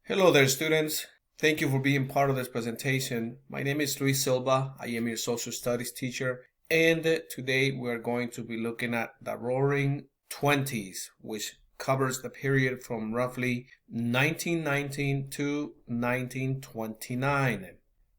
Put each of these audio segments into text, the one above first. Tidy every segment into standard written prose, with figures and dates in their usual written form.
Hello there, students. Thank you for being part of this presentation. My name is Luis Silva. I am your social studies teacher, and today we're going to be looking at the Roaring Twenties, which covers the period from roughly 1919 to 1929.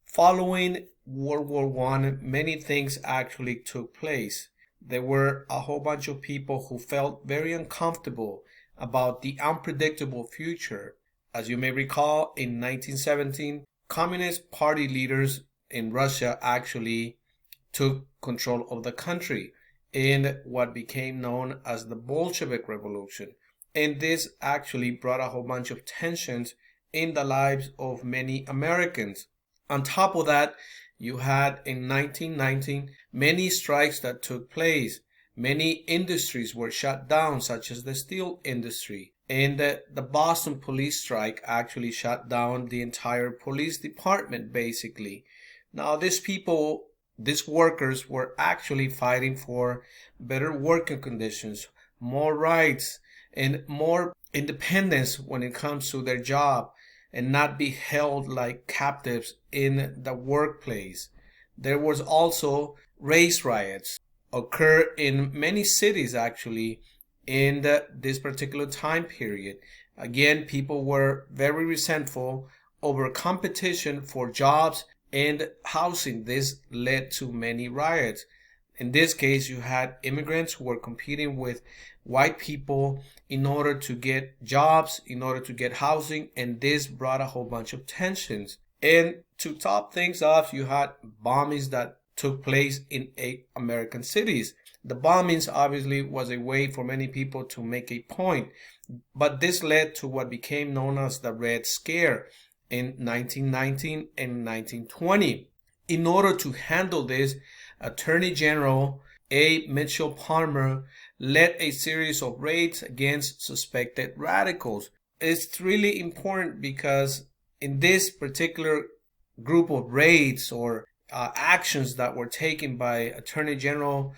Following World War I, many things actually took place. There were a whole bunch of people who felt very uncomfortable about the unpredictable future. As you may recall, in 1917, Communist Party leaders in Russia actually took control of the country in what became known as the Bolshevik Revolution. And this actually brought a whole bunch of tensions in the lives of many Americans. On top of that, you had in 1919 many strikes that took place. Many industries were shut down, such as the steel industry. And the Boston police strike actually shut down the entire police department, basically. Now, these workers were actually fighting for better working conditions, more rights, and more independence when it comes to their job, and not be held like captives in the workplace. There was also race riots occur in many cities actually in this particular time period. Again, people were very resentful over competition for jobs and housing. This led to many riots. In this case, you had immigrants who were competing with white people in order to get jobs, in order to get housing, and this brought a whole bunch of tensions. And to top things off, you had bombings that took place in 8 American cities. The bombings obviously was a way for many people to make a point, but this led to what became known as the Red Scare in 1919 and 1920. In order to handle this, Attorney General A. Mitchell Palmer led a series of raids against suspected radicals. It's really important because in this particular group of raids or actions that were taken by Attorney General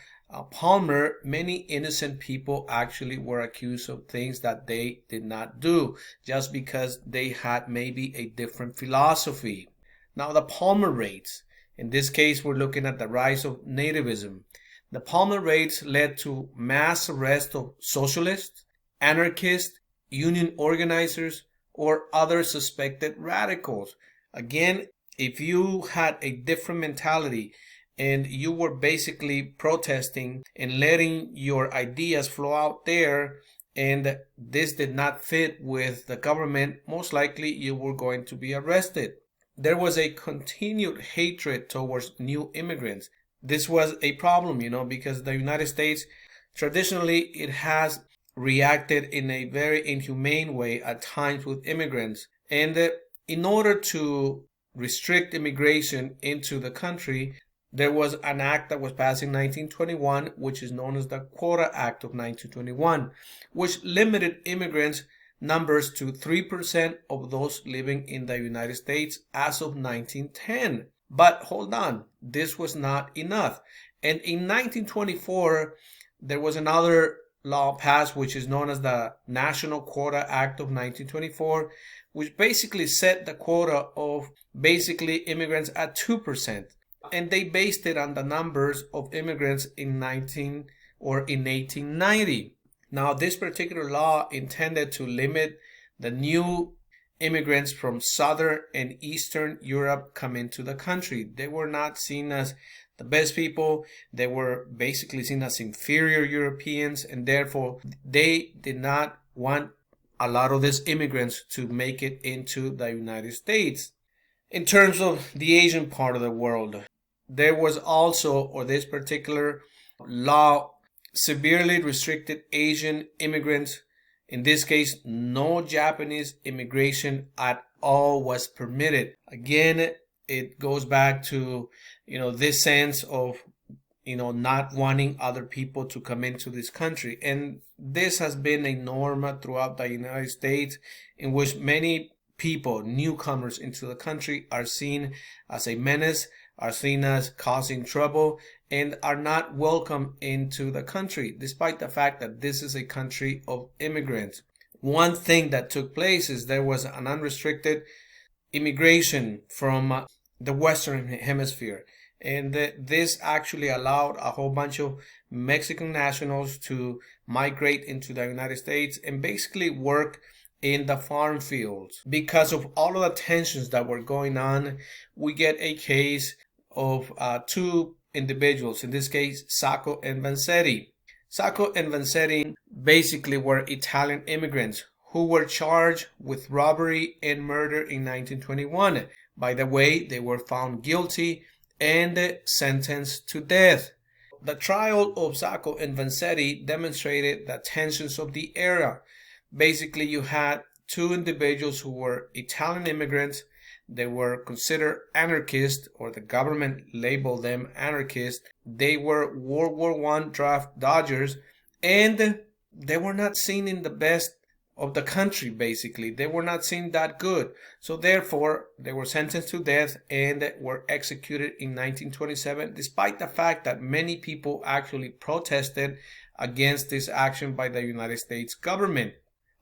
Palmer, many innocent people actually were accused of things that they did not do just because they had maybe a different philosophy. Now, the Palmer raids. In this case, we're looking at the rise of nativism. The Palmer raids led to mass arrest of socialists, anarchists, union organizers, or other suspected radicals. Again, if you had a different mentality and you were basically protesting and letting your ideas flow out there, and this did not fit with the government, most likely you were going to be arrested. There was a continued hatred towards new immigrants. This was a problem, because the United States, traditionally, it has reacted in a very inhumane way at times with immigrants. And in order to restrict immigration into the country, there was an act that was passed in 1921, which is known as the Quota Act of 1921, which limited immigrants numbers to 3% of those living in the United States as of 1910. But hold on, this was not enough. And in 1924, there was another law passed, which is known as the National Quota Act of 1924, which basically set the quota of basically immigrants at 2%. And they based it on the numbers of immigrants in 1890. Now, this particular law intended to limit the new immigrants from Southern and Eastern Europe coming to the country. They were not seen as the best people. They were basically seen as inferior Europeans, and therefore they did not want a lot of these immigrants to make it into the United States. In terms of the Asian part of the world, there was also, or this particular law severely restricted Asian immigrants. In this case, no Japanese immigration at all was permitted. Again, it goes back to, this sense of, not wanting other people to come into this country. And this has been a norm throughout the United States, in which many people, newcomers into the country, are seen as a menace, are seen as causing trouble, and are not welcome into the country, despite the fact that this is a country of immigrants. One thing that took place is there was an unrestricted immigration from the Western Hemisphere. And this actually allowed a whole bunch of Mexican nationals to migrate into the United States and basically work in the farm fields. Because of all of the tensions that were going on, we get a case of two individuals, in this case, Sacco and Vanzetti. Sacco and Vanzetti basically were Italian immigrants who were charged with robbery and murder in 1921. By the way, they were found guilty and sentenced to death. The trial of Sacco and Vanzetti demonstrated the tensions of the era. Basically, you had two individuals who were Italian immigrants. They were considered anarchists, or the government labeled them anarchists. They were World War I draft dodgers, and they were not seen in the best of the country, basically. They were not seen that good. So therefore, they were sentenced to death and were executed in 1927, despite the fact that many people actually protested against this action by the United States government.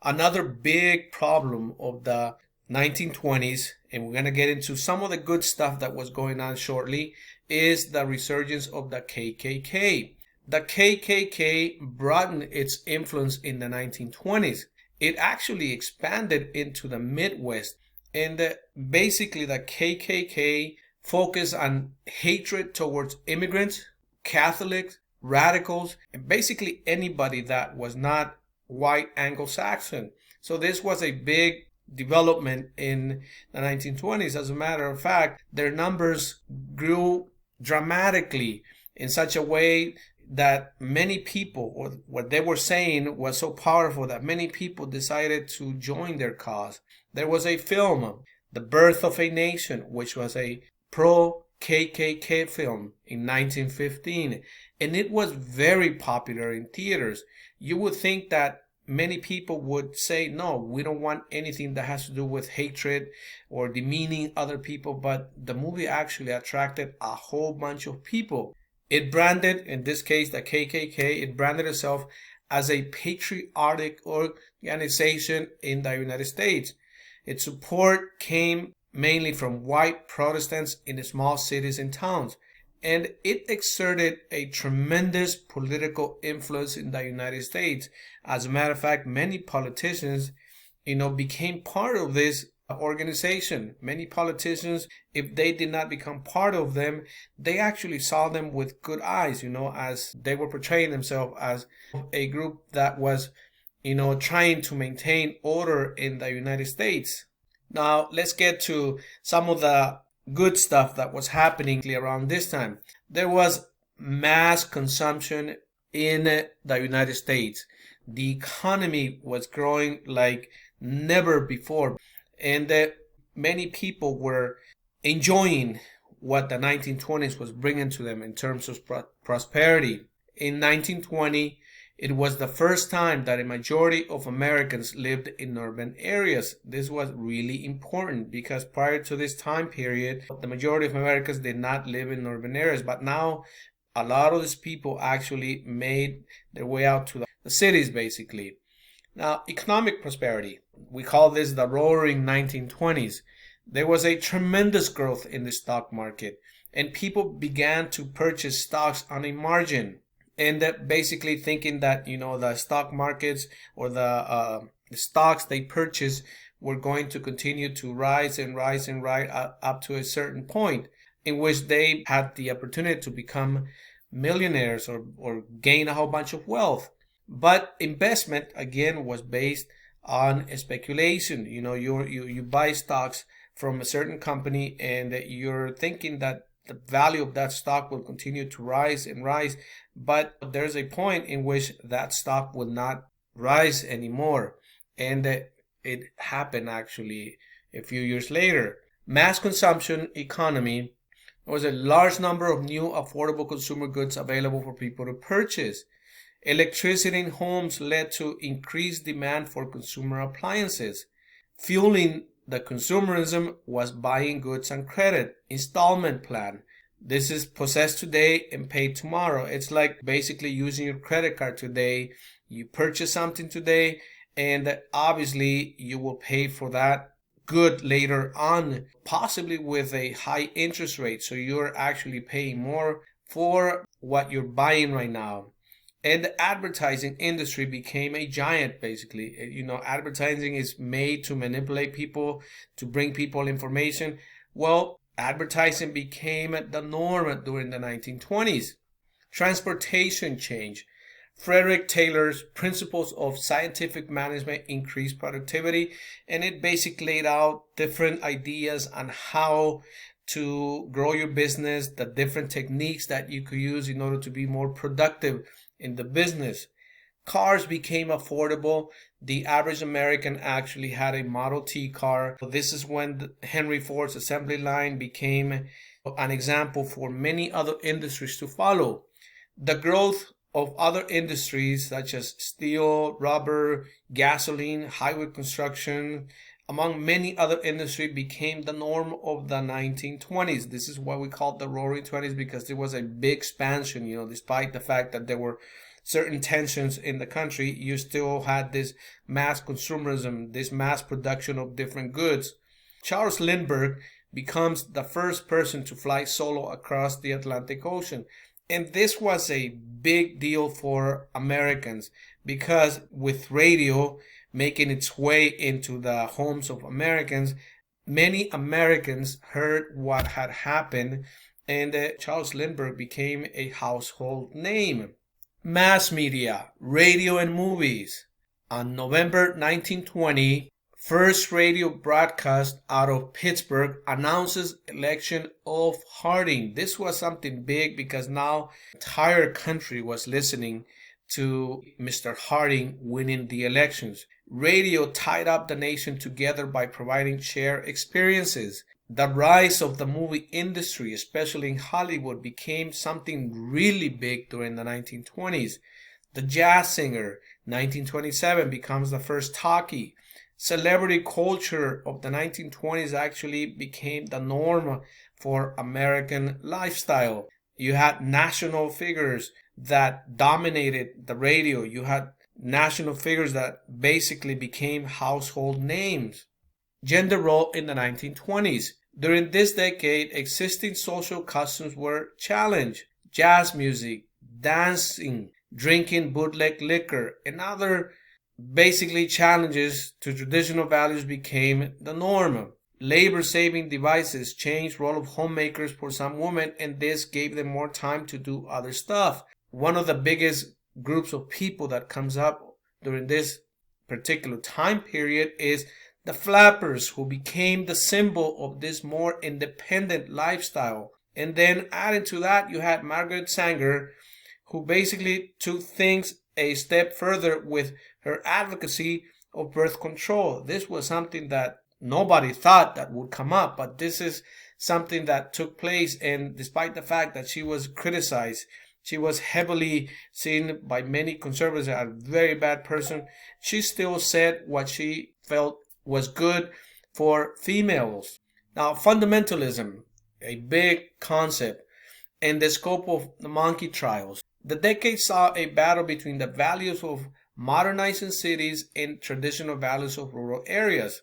Another big problem of the 1920s, and we're going to get into some of the good stuff that was going on shortly, is the resurgence of the KKK. The KKK broadened its influence in the 1920s. It actually expanded into the Midwest, and basically the KKK focused on hatred towards immigrants, Catholics, radicals, and basically anybody that was not white Anglo-Saxon. So this was a big development in the 1920s. As a matter of fact, their numbers grew dramatically in such a way that many people, or what they were saying was so powerful that many people decided to join their cause. There was a film, The Birth of a Nation, which was a pro-KKK film in 1915, and it was very popular in theaters. You would think that many people would say, no, we don't want anything that has to do with hatred or demeaning other people, but the movie actually attracted a whole bunch of people. It branded, in this case, the KKK, it branded itself as a patriotic organization in the United States. Its support came mainly from white Protestants in the small cities and towns, and it exerted a tremendous political influence in the United States. As a matter of fact, many politicians, became part of this organization. Many politicians, if they did not become part of them, they actually saw them with good eyes, as they were portraying themselves as a group that was, trying to maintain order in the United States. Now, let's get to some of the good stuff that was happening around this time. There was mass consumption in the United States. The economy was growing like never before, and many people were enjoying what the 1920s was bringing to them in terms of prosperity. In 1920, it was the first time that a majority of Americans lived in urban areas. This was really important because prior to this time period, the majority of Americans did not live in urban areas. But now, a lot of these people actually made their way out to the cities, basically. Now, economic prosperity. We call this the Roaring 1920s. There was a tremendous growth in the stock market, and people began to purchase stocks on a margin. And that basically thinking that, the stock markets or the stocks they purchased were going to continue to rise and rise and rise up to a certain point in which they had the opportunity to become millionaires or gain a whole bunch of wealth. But investment, again, was based on speculation. You buy stocks from a certain company and you're thinking that the value of that stock will continue to rise and rise, but there's a point in which that stock will not rise anymore, and it happened actually a few years later. Mass consumption economy. There was a large number of new affordable consumer goods available for people to purchase. Electricity in homes led to increased demand for consumer appliances. Fueling the consumerism was buying goods on credit, installment plan. This is possessed today and paid tomorrow. It's like basically using your credit card today. You purchase something today And obviously you will pay for that good later on, possibly with a high interest rate. So you're actually paying more for what you're buying right now. And the advertising industry became a giant, basically. Advertising is made to manipulate people, to bring people information. Well, advertising became the norm during the 1920s. Transportation change. Frederick Taylor's principles of scientific management increased productivity, and it basically laid out different ideas on how to grow your business, the different techniques that you could use in order to be more productive in the business. Cars became affordable. The average American actually had a Model T car. This is when Henry Ford's assembly line became an example for many other industries to follow. The growth of other industries such as steel, rubber, gasoline, highway construction, among many other industries, became the norm of the 1920s. This is what we call the Roaring Twenties, because there was a big expansion. Despite the fact that there were certain tensions in the country, you still had this mass consumerism, this mass production of different goods. Charles Lindbergh becomes the first person to fly solo across the Atlantic Ocean. And this was a big deal for Americans, because with radio making its way into the homes of Americans, many Americans heard what had happened, and Charles Lindbergh became a household name. Mass media, radio and movies. On November 1920, first radio broadcast out of Pittsburgh announces election of Harding. This was something big because now the entire country was listening to Mr. Harding winning the elections. Radio tied up the nation together by providing shared experiences. The rise of the movie industry, especially in Hollywood, became something really big during the 1920s. The Jazz Singer, 1927, becomes the first talkie. Celebrity culture of the 1920s actually became the norm for American lifestyle. You had national figures that dominated the radio. You had national figures that basically became household names. Gender role in the 1920s. During this decade, existing social customs were challenged. Jazz music, dancing, drinking bootleg liquor, and other basically challenges to traditional values became the norm. Labor-saving devices changed role of homemakers for some women, and this gave them more time to do other stuff. One of the biggest groups of people that comes up during this particular time period is the flappers, who became the symbol of this more independent lifestyle. And then adding to that, you had Margaret Sanger, who basically took things a step further with her advocacy of birth control. This was something that nobody thought that would come up, but this is something that took place, and despite the fact that she was criticized, she was heavily seen by many conservatives as a very bad person, she still said what she felt was good for females. Now, fundamentalism, a big concept, and the scope of the monkey trials. The decade saw a battle between the values of modernizing cities and traditional values of rural areas.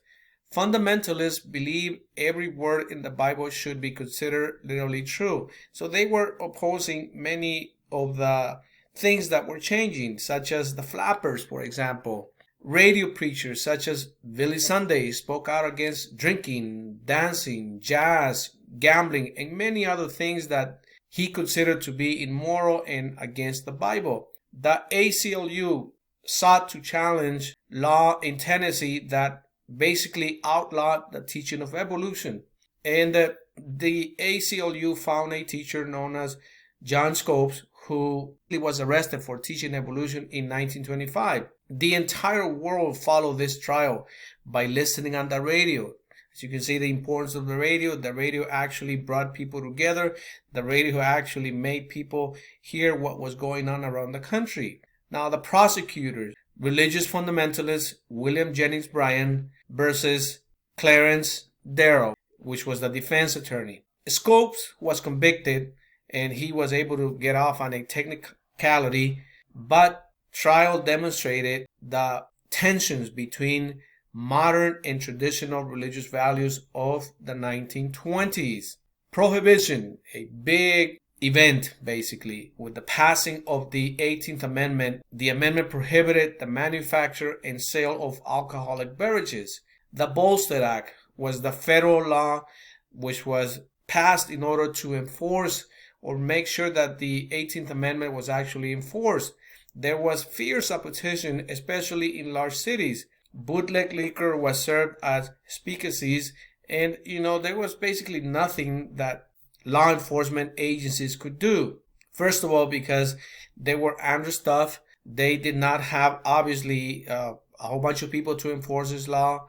Fundamentalists believe every word in the Bible should be considered literally true. So they were opposing many of the things that were changing, such as the flappers, for example. Radio preachers such as Billy Sunday spoke out against drinking, dancing, jazz, gambling, and many other things that he considered to be immoral and against the Bible. The ACLU sought to challenge law in Tennessee that basically outlawed the teaching of evolution. And the ACLU found a teacher known as John Scopes, who was arrested for teaching evolution in 1925. The entire world followed this trial by listening on the radio. As you can see, the importance of the radio actually brought people together. The radio actually made people hear what was going on around the country. Now, the prosecutors, religious fundamentalists, William Jennings Bryan versus Clarence Darrow, which was the defense attorney. Scopes was convicted, and he was able to get off on a technicality, but trial demonstrated the tensions between modern and traditional religious values of the 1920s. Prohibition, a big event basically. With the passing of the 18th Amendment, the amendment prohibited the manufacture and sale of alcoholic beverages. The Volstead Act was the federal law which was passed in order to enforce or make sure that the 18th Amendment was actually enforced. There was fierce opposition, especially in large cities. Bootleg liquor was served as speakeasies, and there was basically nothing that law enforcement agencies could do. First of all, because they were understaffed, they did not have obviously a whole bunch of people to enforce this law.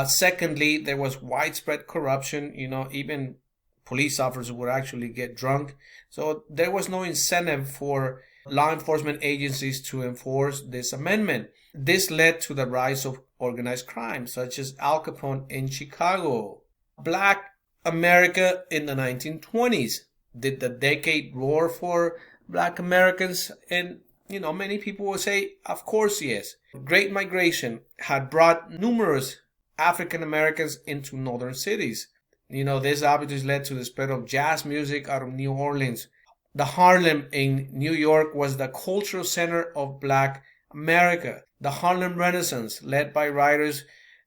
Secondly, there was widespread corruption. Even police officers would actually get drunk. So there was no incentive for law enforcement agencies to enforce this amendment. This led to the rise of organized crime, such as Al Capone in Chicago. Black America in the 1920s. Did the decade roar for Black Americans? And many people will say, of course, yes. Great migration had brought numerous African Americans into northern cities. This obviously led to the spread of jazz music out of New Orleans. The Harlem in New York was the cultural center of Black America. The Harlem Renaissance, led by writers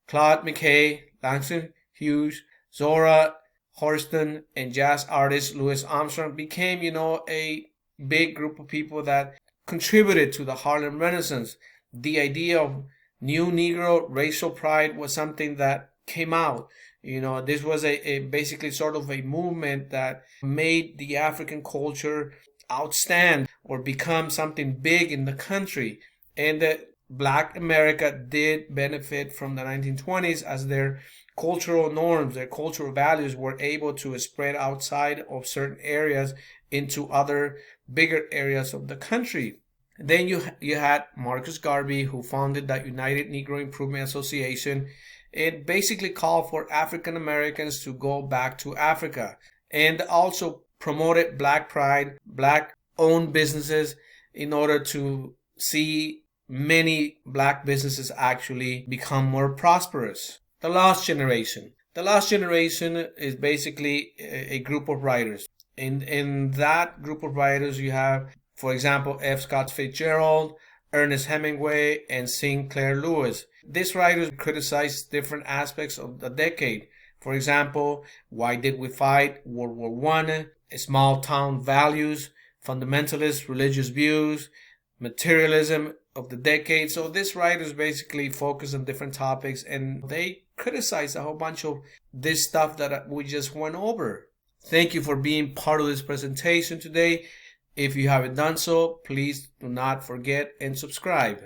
Claude McKay, Langston Hughes, Zora Hurston, and jazz artist Louis Armstrong, became, a big group of people that contributed to the Harlem Renaissance. The idea of new Negro racial pride was something that came out. This was a basically sort of a movement that made the African culture outstand or become something big in the country. And Black America did benefit from the 1920s as their cultural norms, their cultural values were able to spread outside of certain areas into other bigger areas of the country. Then you had Marcus Garvey, who founded the United Negro Improvement Association. It basically called for African Americans to go back to Africa, and also promoted Black pride, Black owned businesses, in order to see many Black businesses actually become more prosperous. The Lost Generation. The Lost Generation is basically a group of writers. In that group of writers, you have, for example, F. Scott Fitzgerald, Ernest Hemingway, and Sinclair Lewis. These writers criticized different aspects of the decade. For example, why did we fight? World War I, small town values, fundamentalist religious views, materialism of the decade. So these writers basically focus on different topics, and they criticize a whole bunch of this stuff that we just went over. Thank you for being part of this presentation today. If you haven't done so, please do not forget and subscribe.